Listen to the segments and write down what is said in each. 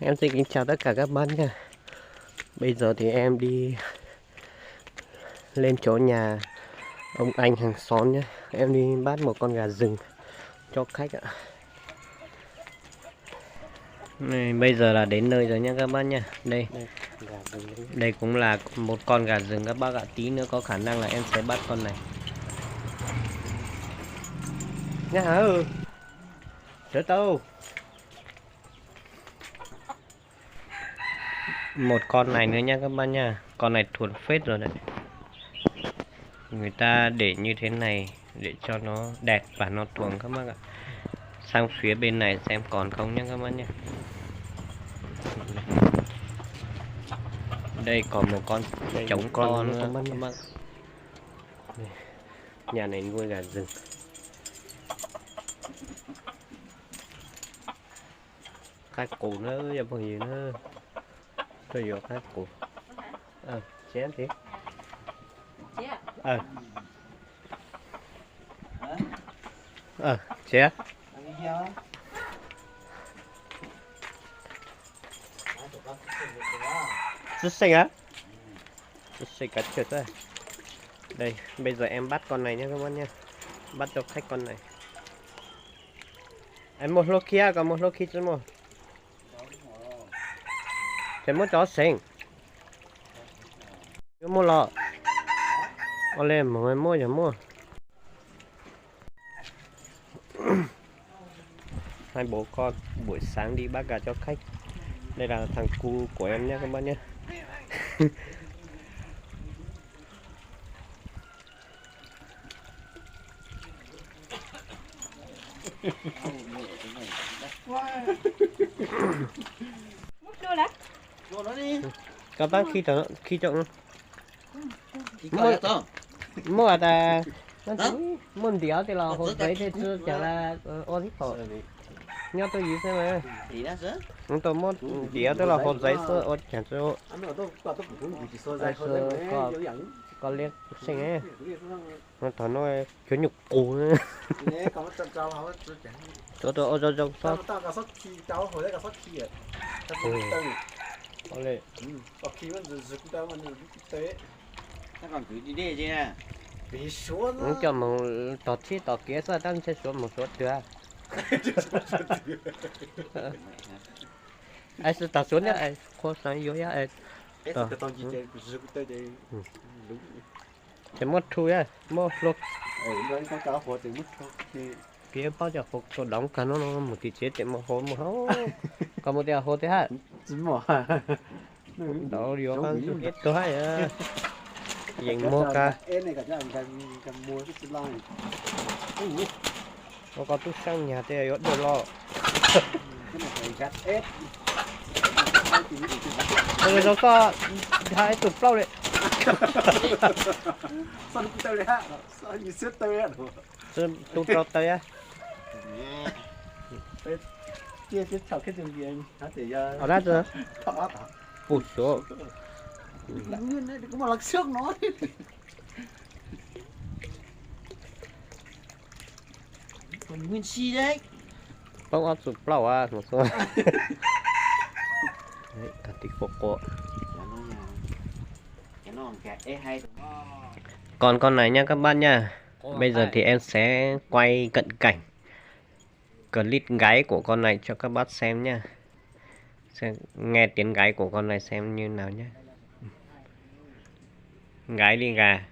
Em xin kính chào tất cả các bác nha. Bây giờ thì em đi lên chỗ nhà ông anh hàng xóm nhé. Em đi bắt một con gà rừng cho khách ạ. Này, bây giờ là đến nơi rồi nha các bác nha. Đây cũng là một con gà rừng các bác ạ. Tí nữa có khả năng là em sẽ bắt con này. Nha hả? Chờ tao. Một con này nữa nha các bác nha. Con này thuần phết rồi đấy. Người ta để như thế này để cho nó đẹp và nó thuần các bác ạ. Sang phía bên này xem còn không nhé các bác nhé. Đây còn một con trống to nữa các bác. Nhà này nuôi gà rừng. Khai củ nữa, giờ bằng gì nữa. Tôi vô khai củ. Chén thế. Chén. Rất xinh á. Rất xinh cá trượt rồi. Đây, bây giờ em bắt con này nha các bác nha. Bắt cho khách con này. Em một lô kia, còn một lô kia chứ một. Thế một chó xinh. Chứ một lọ. Ô lên, mà em mua cho mua. Hai bố con buổi sáng đi bắt gà cho khách. Đây là thằng cu của em nhé các bác nhé. Các bác khi chọn mua ta muốn đéo thì là hộp giấy thì chưa chả là ô thích phở nhớ tôi gì xem mà tôi muốn đéo tức là hộp giấy sơ ô chẳng sơ có liên sinh ấy nó thằng nó kiểu nhục cù nữa cho tôi ô cho sao Oleh. Oke, man, giờ cũng tao mà tế. Nó còn cứ đi đi chứ nè. Bị số nó. Cho một tọt chi tọt kia sao đang chơi số một số chưa? Ai sẽ tọt xuống nhá, ai khó sáng yếu nhá, ai. Cái tao chỉ chơi giờ cũng tới đây. Đúng. Chỉ mất thui á, mất lột. Nó có cá hồ thì mất thôi. Kia bao giờ hộp cho đóng cả nó một tí chết một hộp một hố. Còn một đeo hộp thế hả? Chính mà. Đó điều ăn hết tôi hay à. Dành mua cả. Em này cả nhà cần mua cái xí lai. Nó có tút sang nhà thì ở đồ lo. Cái này phải gắt ép. Rồi nó có hai tụt lâu đấy. Sao cũng tới đấy hả? Sao như xếp tới hả? Tụt lâu tới á. Kia cái chào cái đường gì anh? Hả thì Ở đó chưa? Thọ. Ủa số. Nguyên đấy có mà lắc xước nó. Còn nguyên si đấy. Không ăn sụp lâu à, một số. Đấy, cả tí cổ cổ. Còn con này nha các bạn nha. Bây giờ thì em sẽ quay cận cảnh clip gáy của con này cho các bác xem nha. Xem, nghe tiếng gáy của con này xem như nào nhé. Gáy đi gà.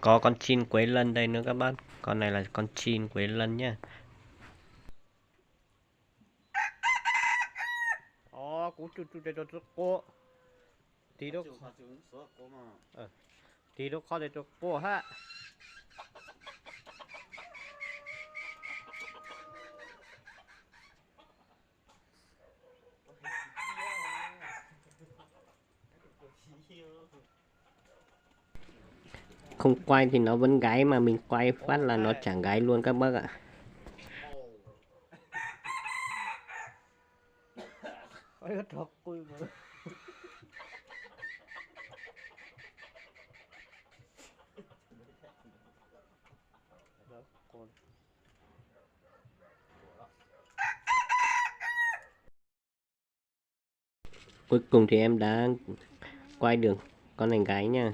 Có con chin quế lân đây nữa các bác. Con này là con chin quế lân nhá. Cú chú để cho cô. Tí đó. Tí đó khó để cho cô ha. Không quay thì nó vẫn gáy mà mình quay phát là nó chẳng gáy luôn các bác ạ. Cuối cùng thì em đã quay được con này gái nha.